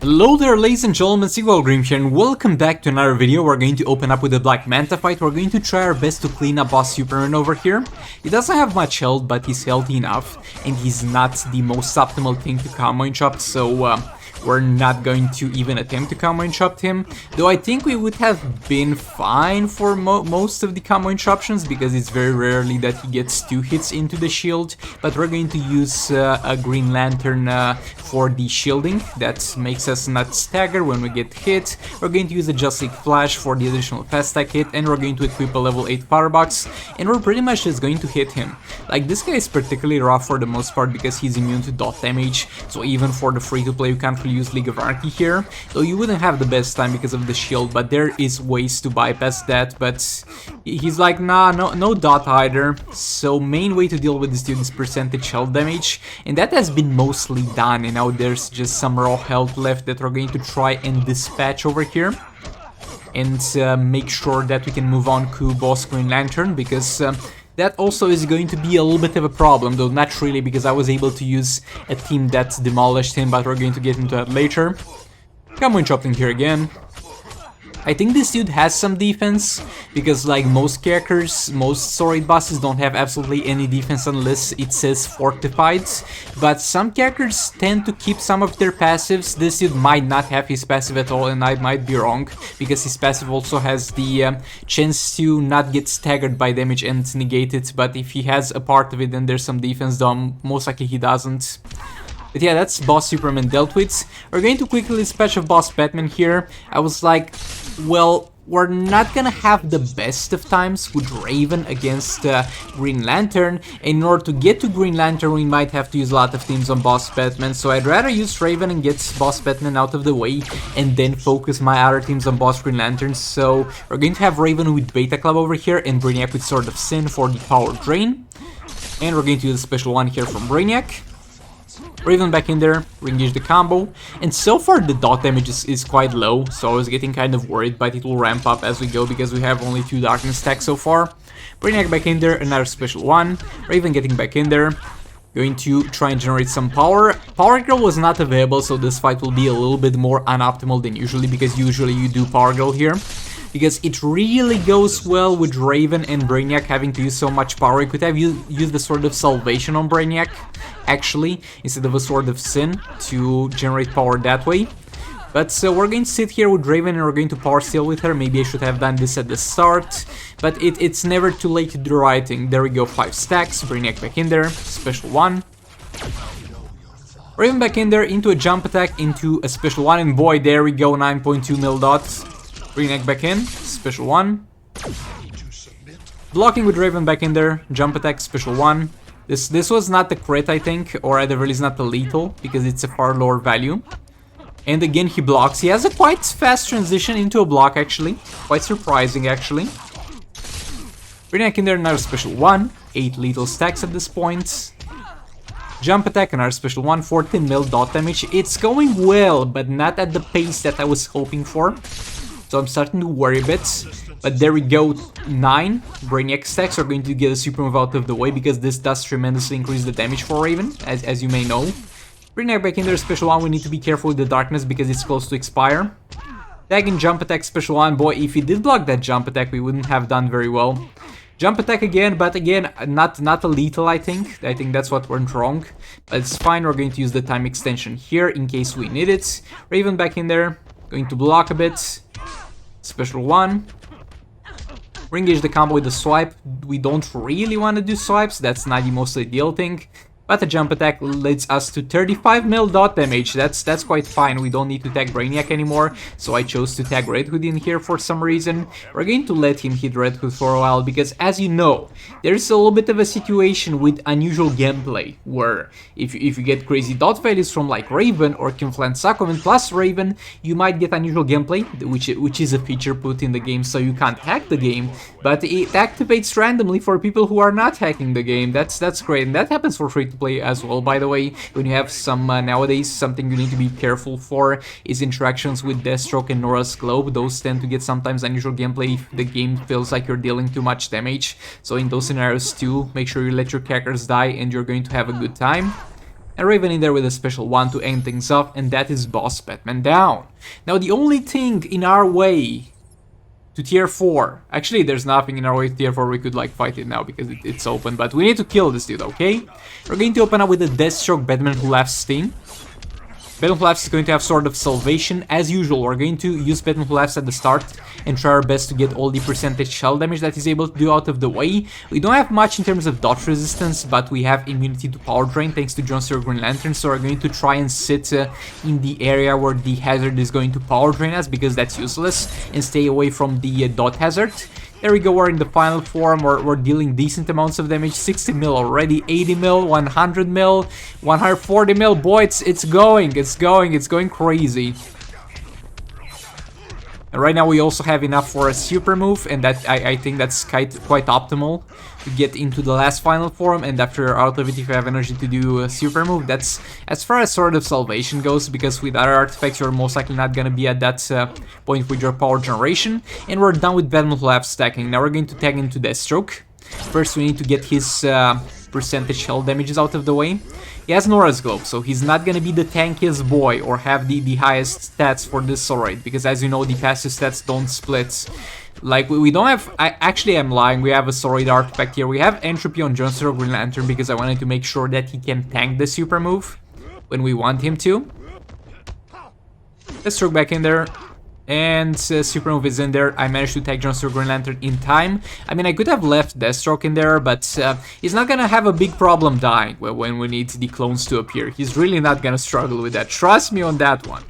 Hello there, ladies and gentlemen, Sequel Grim here, and welcome back to another video. We're going to open up with the Black Manta fight. We're going to try our best to clean up Boss Superman over here. He doesn't have much health, but he's healthy enough, and he's not the most optimal thing to combo and chop, so we're not going to even attempt to combo and chop him. Though I think we would have been fine for most of the combo interruptions, because it's very rarely that he gets 2 hits into the shield. But we're going to use a Green Lantern for the shielding. That makes us not stagger when we get hit. We're going to use a Just League Flash for the additional fast attack hit, and we're going to equip a level 8 Firebox, and we're pretty much just going to hit him. Like, this guy is particularly rough for the most part because he's immune to dot damage, so even for the free-to-play you can't really use League of Anarchy here, though you wouldn't have the best time because of the shield, but there is ways to bypass that. But he's like, nah, no dot either, so main way to deal with this dude is percentage health damage, and that has been mostly done, and now there's just some raw health left that we're going to try and dispatch over here, and make sure that we can move on to Boss Green Lantern, because that also is going to be a little bit of a problem, though not really, because I was able to use a team that demolished him, but we're going to get into that later. Come on, chopping here again. I think this dude has some defense, because like most characters, most story bosses don't have absolutely any defense unless it says fortified, but some characters tend to keep some of their passives. This dude might not have his passive at all, and I might be wrong, because his passive also has the chance to not get staggered by damage and negate it, but if he has a part of it, then there's some defense, though most likely he doesn't. But yeah, that's Boss Superman dealt with. We're going to quickly dispatch of Boss Batman here. I was like, well, we're not gonna have the best of times with Raven against Green Lantern. In order to get to Green Lantern, we might have to use a lot of teams on Boss Batman. So I'd rather use Raven and get Boss Batman out of the way, and then focus my other teams on Boss Green Lantern. So we're going to have Raven with Beta Club over here, and Brainiac with Sword of Sin for the power drain. And we're going to use a special one here from Brainiac. Raven back in there, re-engage the combo, and so far the dot damage is quite low, so I was getting kind of worried, but it will ramp up as we go because we have only 2 darkness stacks so far. Brainiac back in there, another special one, Raven getting back in there, going to try and generate some power. Power Girl was not available, so this fight will be a little bit more unoptimal than usually, because usually you do Power Girl here. Because it really goes well with Raven and Brainiac having to use so much power. You could have used the Sword of Salvation on Brainiac, actually, instead of a Sword of Sin to generate power that way. But we're going to sit here with Raven and we're going to power steal with her. Maybe I should have done this at the start, but it's never too late to do the right thing. There we go, 5 stacks, Brainiac back in there, special one. Raven back in there, into a jump attack, into a special one, and boy, there we go, 9.2 mil dots. Brainiac back in, special one. Blocking with Raven back in there, jump attack, special one. This was not the crit, I think, or at the very least not the lethal, because it's a far lower value. And again he blocks. He has a quite fast transition into a block, actually. Quite surprising, actually. Brainiac in there, another special one. 8 lethal stacks at this point. Jump attack, another special one, 14 mil dot damage. It's going well, but not at the pace that I was hoping for. So I'm starting to worry a bit, but there we go, 9 Brainiac stacks are going to get a super move out of the way, because this does tremendously increase the damage for Raven, as you may know. Brainiac back in there, special one, we need to be careful with the darkness because it's close to expire. Tag and jump attack, special one, boy, if he did block that jump attack we wouldn't have done very well. Jump attack again, but again, not a lethal, I think that's what went wrong, but it's fine. We're going to use the time extension here in case we need it. Raven back in there, going to block a bit. Special one. Re-engage the combo with the swipe. We don't really want to do swipes, that's not the most ideal thing. But the jump attack leads us to 35 mil dot damage. That's quite fine. We don't need to tag Brainiac anymore, so I chose to tag Red Hood in here for some reason. We're going to let him hit Red Hood for a while, because as you know, there's a little bit of a situation with unusual gameplay, where if you get crazy dot values from like Raven or Confluence Aquaman plus Raven, you might get unusual gameplay, which is a feature put in the game, so you can't hack the game, but it activates randomly for people who are not hacking the game. That's great, and that happens for free to play as well, by the way. When you have some nowadays, something you need to be careful for is interactions with Deathstroke and Nora's Globe. Those tend to get sometimes unusual gameplay if the game feels like you're dealing too much damage. So in those scenarios too, make sure you let your characters die and you're going to have a good time. And Raven in there with a special 1 to end things off, and that is Boss Batman down. Now the only thing in our way to tier 4, actually there's nothing in our way to tier 4, we could like fight it now because it's open, but we need to kill this dude, okay? We're going to open up with the Deathstroke Batman Who Laughs team. Batman Who Laughs is going to have Sword of Salvation. As usual, we're going to use Batman Who Laughs at the start and try our best to get all the percentage shell damage that he's able to do out of the way. We don't have much in terms of dodge resistance, but we have immunity to power drain thanks to John Cena Green Lantern, so we're going to try and sit in the area where the hazard is going to power drain us, because that's useless, and stay away from the dot hazard. There we go, we're in the final form, we're dealing decent amounts of damage, 60 mil already, 80 mil, 100 mil, 140 mil, boy, it's going crazy. And right now we also have enough for a super move, and that I think that's quite optimal to get into the last final form, and after you're out of it, if you have energy to do a super move, that's as far as Sword of Salvation goes, because with other artifacts you're most likely not gonna be at that point with your power generation. And we're done with Batman Who Laughs stacking. Now we're going to tag into Deathstroke. First we need to get his percentage health damages out of the way. He has Nora's Globe, so he's not gonna be the tankiest boy or have the highest stats for this Sorite, because as you know, the passive stats don't split. Like, we don't have... Actually, I'm lying, we have a Sorite artifact here. We have Entropy on John Cena Green Lantern, because I wanted to make sure that he can tank the super move when we want him to. Let's throw back in there. And super move is in there. I managed to tag John Cena Green Lantern in time. I mean, I could have left Deathstroke in there, but he's not gonna have a big problem dying when we need the clones to appear. He's really not gonna struggle with that. Trust me on that one.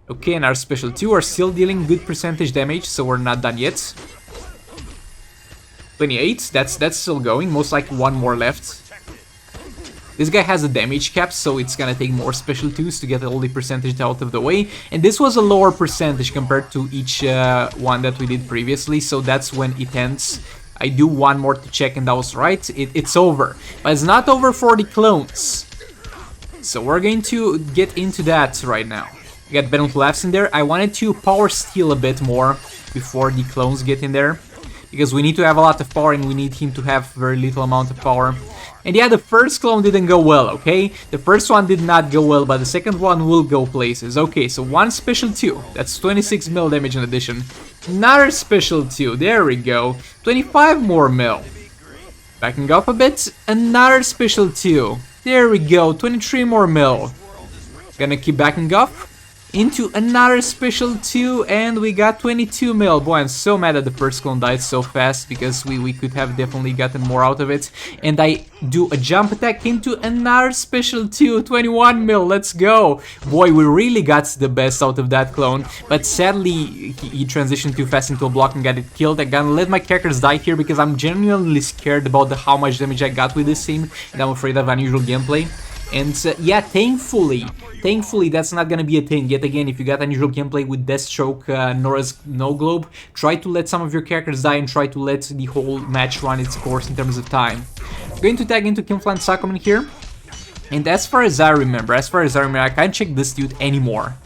Okay, and our special 2 are still dealing good percentage damage, so we're not done yet. 28, that's still going. Most likely one more left. This guy has a damage cap, so it's gonna take more special 2s to get all the percentage out of the way. And this was a lower percentage compared to each one that we did previously, so that's when it ends. I do one more to check, and that was right. It's over. But it's not over for the clones. So we're going to get into that right now. We got Batman Who Laughs in there. I wanted to power steal a bit more before the clones get in there, because we need to have a lot of power and we need him to have very little amount of power. And yeah, the first clone didn't go well, okay? The first one did not go well, but the second one will go places. Okay, so one special 2. That's 26 mil damage in addition. Another special 2. There we go. 25 more mil. Backing up a bit. Another special 2. There we go. 23 more mil. Gonna keep backing up into another special 2, and we got 22 mil. Boy, I'm so mad that the first clone died so fast, because we could have definitely gotten more out of it. And I do a jump attack into another special 2, 21 mil, let's go. Boy, we really got the best out of that clone, but sadly he transitioned too fast into a block and got it killed. I'm gonna let my characters die here because I'm genuinely scared about how much damage I got with this team, and I'm afraid of unusual gameplay. And yeah, thankfully that's not gonna be a thing. Yet again, if you got unusual gameplay with Deathstroke, Nora's no globe, try to let some of your characters die and try to let the whole match run its course in terms of time. I'm going to tag into Kimflan Aquaman here. And as far as I remember, I can't check this dude anymore.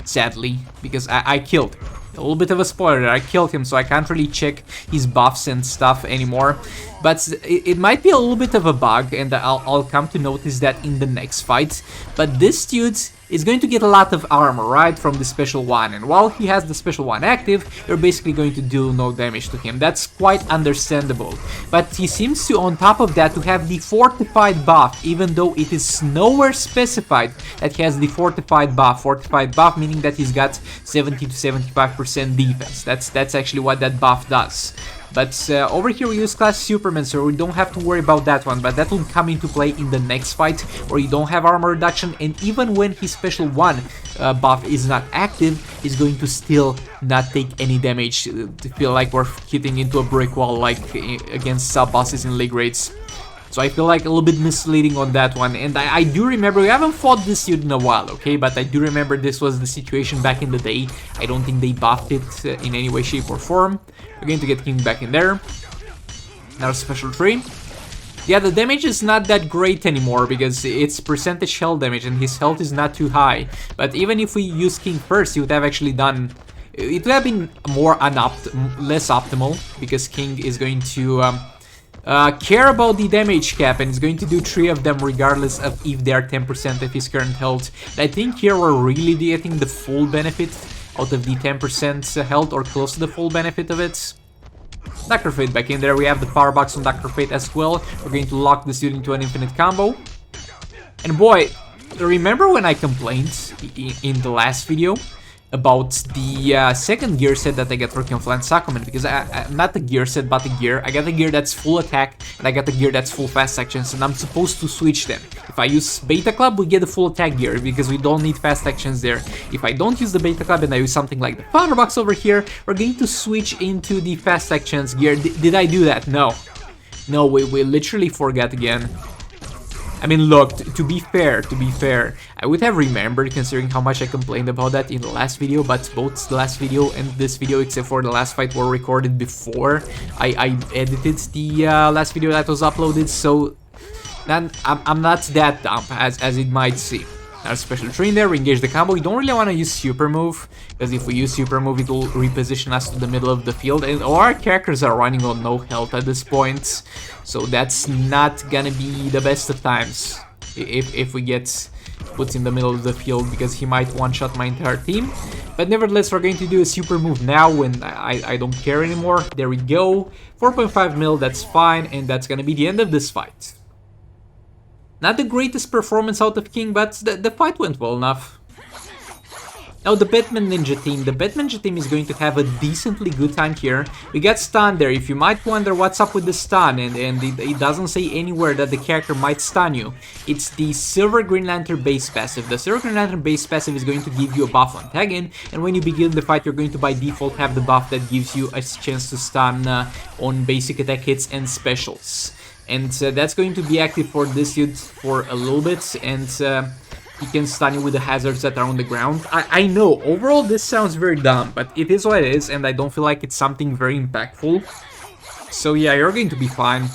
Sadly, because I killed him. A little bit of a spoiler, I killed him, so I can't really check his buffs and stuff anymore. But it might be a little bit of a bug, and I'll come to notice that in the next fight. But this dude is going to get a lot of armor, right, from the special 1. And while he has the special 1 active, you're basically going to do no damage to him. That's quite understandable. But he seems to, on top of that, to have the fortified buff, even though it is nowhere specified that he has the fortified buff. Fortified buff meaning that he's got 70 to 75% defense. That's actually what that buff does. But over here we use class Superman, so we don't have to worry about that one, but that will come into play in the next fight, where you don't have armor reduction, and even when his special 1 buff is not active, he's going to still not take any damage, to feel like we're hitting into a brick wall like against sub-bosses in league raids. So I feel like a little bit misleading on that one, and I do remember, we haven't fought this dude in a while, okay, but I do remember this was the situation back in the day. I don't think they buffed it in any way, shape or form. We're going to get him back in there. Now special 3. Yeah, the damage is not that great anymore because it's percentage health damage and his health is not too high. But even if we use King first, he would have actually done... It would have been more less optimal, because King is going to care about the damage cap, and he's going to do 3 of them regardless of if they are 10% of his current health. I think here we're really getting the full benefit out of the 10% health, or close to the full benefit of it. Dr. Fate back in there. We have the power box on Dr. Fate as well. We're going to lock this dude into an infinite combo. And boy, remember when I complained in the last video about the second gear set that I get for Atlantis Aquaman? Because not the gear set, but the gear. I got the gear that's full attack, and I got the gear that's full fast actions, and I'm supposed to switch them. If I use Beta Club, we get the full attack gear, because we don't need fast actions there. If I don't use the Beta Club and I use something like the Power Box over here, we're going to switch into the fast actions gear. Did I do that? No. No, we literally forgot again. I mean, look, to be fair, I would have remembered considering how much I complained about that in the last video, but both the last video and this video, except for the last fight, were recorded before I edited the last video that was uploaded, so then I'm not that dumb as it might seem. Now, special tree in there, we engage the combo. We don't really want to use super move, because if we use super move, it will reposition us to the middle of the field, and our characters are running on no health at this point, so that's not gonna be the best of times if we get put in the middle of the field, because he might one-shot my entire team. But nevertheless, we're going to do a super move now when I don't care anymore. There we go, 4.5 mil, that's fine, and that's gonna be the end of this fight. Not the greatest performance out of King, but the fight went well enough. Now the Batman Ninja team is going to have a decently good time here. We got stun there. If you might wonder what's up with the stun, and it doesn't say anywhere that the character might stun you, it's the Silver Green Lantern base passive. The Silver Green Lantern base passive is going to give you a buff on tagging, and when you begin the fight, you're going to by default have the buff that gives you a chance to stun on basic attack hits and specials. And that's going to be active for this dude for a little bit, and he can stun you with the hazards that are on the ground. I know, overall this sounds very dumb, but it is what it is, and I don't feel like it's something very impactful. So yeah, you're going to be fine.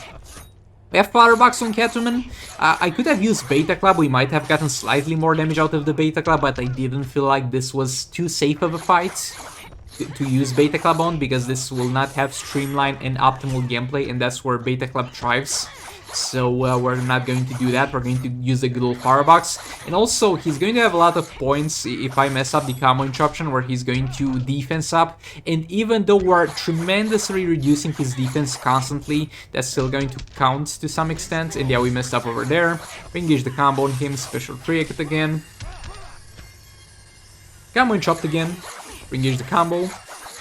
We have Power Box on Catwoman. I could have used Beta Club, we might have gotten slightly more damage out of the Beta Club, but I didn't feel like this was too safe of a fight to use Beta Club on, because this will not have streamlined and optimal gameplay, and that's where Beta Club thrives. So we're not going to do that. We're going to use the good old Power Box. And also, he's going to have a lot of points if I mess up the combo interruption, where he's going to defense up. And even though we're tremendously reducing his defense constantly, that's still going to count to some extent. And yeah, we messed up over there. We engage the combo on him, special trick again. Combo interrupt again. Engage the combo.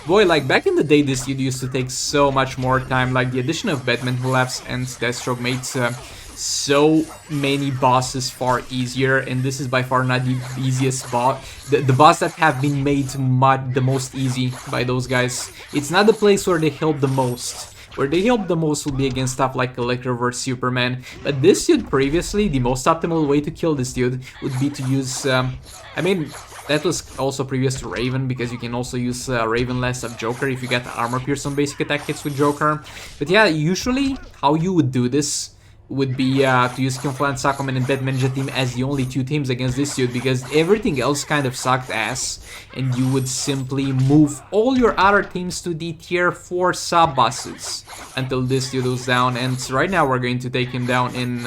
Boy, like back in the day, this dude used to take so much more time. Like the addition of Batman Collapse and Deathstroke made so many bosses far easier, and this is by far not the easiest boss. The boss that have been made the most easy by those guys. It's not the place where they help the most. Where they help the most will be against stuff like Electro vs Superman. But this dude previously, the most optimal way to kill this dude would be to use, I mean, that was also previous to Raven, because you can also use Raven less of Joker if you get armor pierce on basic attack hits with Joker. But yeah, usually how you would do this would be to use Atlantis Aquaman and Batman Ninja team as the only two teams against this dude, because everything else kind of sucked ass, and you would simply move all your other teams to the tier 4 sub-bosses until this dude was down. And right now we're going to take him down in...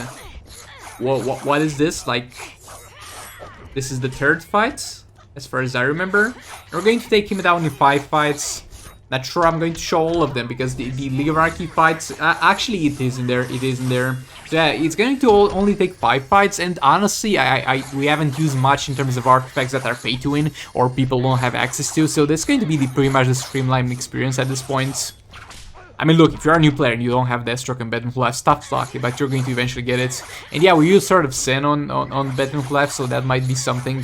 What is this? Like, this is the third fight, as far as I remember. We're going to take him down in 5 fights. Not sure I'm going to show all of them, because the League of Anarchy fights, actually it is in there, So yeah, it's going to only take 5 fights, and honestly, we haven't used much in terms of artifacts that are pay to win, or people don't have access to, so that's going to be pretty much the streamlined experience at this point. I mean, look, if you're a new player and you don't have Deathstroke and Batman Flash, tough luck, but you're going to eventually get it. And yeah, we use Sword of Sin on Batman Flash, so that might be something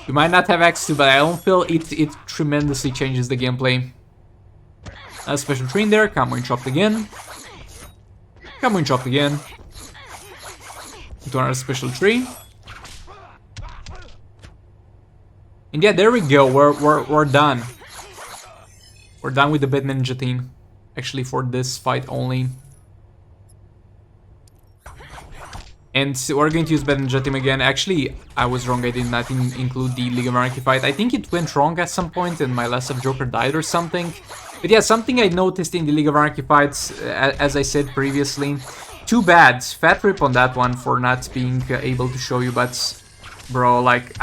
you might not have access to, but I don't feel it tremendously changes the gameplay. A special tree in there, combo interrupt again. Combo interrupt again. Into another special tree. And yeah, there we go, we're done. We're done with the Batman Ninja team. Actually, for this fight only. And we're going to use Batman Ninja team again. Actually, I was wrong, I did not include the League of Anarchy fight. I think it went wrong at some point and my last of Joker died or something. But yeah, something I noticed in the League of Anarchy fights, as I said previously, too bad, fat rip on that one for not being able to show you, but bro, like,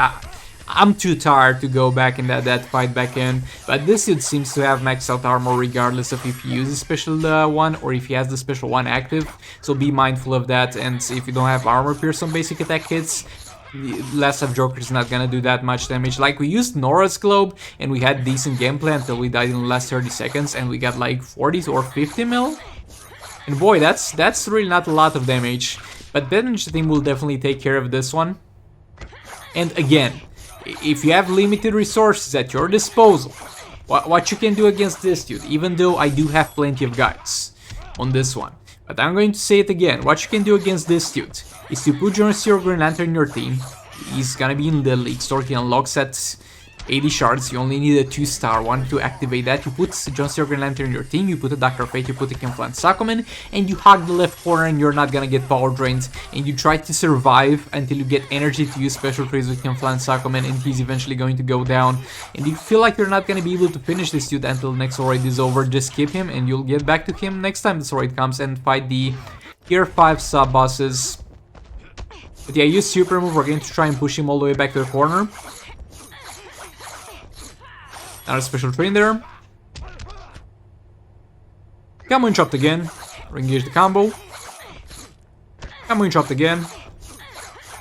I'm too tired to go back in that fight back in. But this dude seems to have maxed out armor regardless of if he uses special one or if he has the special one active. So be mindful of that, and if you don't have armor pierce on basic attack hits, Last of Joker is not gonna do that much damage. Like, we used Nora's Globe and we had decent gameplay until we died in the last 30 seconds and we got like 40 or 50 mil. And boy, that's really not a lot of damage. But Bench team will definitely take care of this one. And again, if you have limited resources at your disposal, what you can do against this dude, even though I do have plenty of guides on this one. But I'm going to say it again, what you can do against this dude is to put John Steel Green Lantern in your team. He's gonna be in the league store, he unlocks at 80 shards, you only need a 2-star one to activate that. You put John Steel Green Lantern in your team, you put a Dr. Fate, you put a Confluence Aquaman, and you hug the left corner and you're not gonna get power drained. And you try to survive until you get energy to use special trades with Confluence Aquaman, and he's eventually going to go down. And if you feel like you're not gonna be able to finish this dude until the next raid is over, just skip him and you'll get back to him next time this raid comes and fight the Tier 5 sub-bosses. But yeah, use super move, we're going to try and push him all the way back to the corner. Another special train there. Combo interrupt again. Re-engage the combo. Combo interrupt again.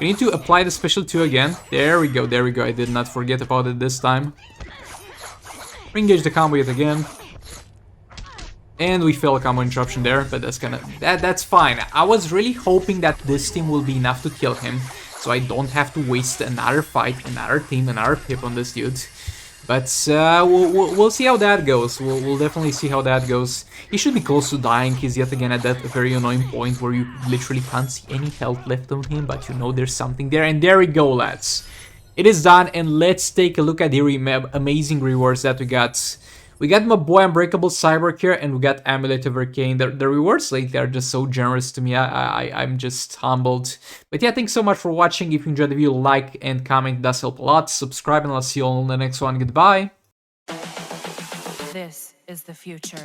We need to apply the special 2 again. There we go, there we go. I did not forget about it this time. Re-engage the combo yet again. And we fail a combo interruption there, but that's fine. I was really hoping that this team will be enough to kill him, so I don't have to waste another fight, another team, another pip on this dude. But we'll see how that goes. We'll definitely see how that goes. He should be close to dying. He's yet again at that very annoying point where you literally can't see any health left on him, but you know there's something there. And there we go, lads. It is done, and let's take a look at the amazing rewards that we got. We got my boy Unbreakable Cyborg here, and we got Amulet of Arcane. The rewards lately are just so generous to me. I'm just humbled. But yeah, thanks so much for watching. If you enjoyed the video, like and comment. It does help a lot. Subscribe, and I'll see you all in the next one. Goodbye. This is the future.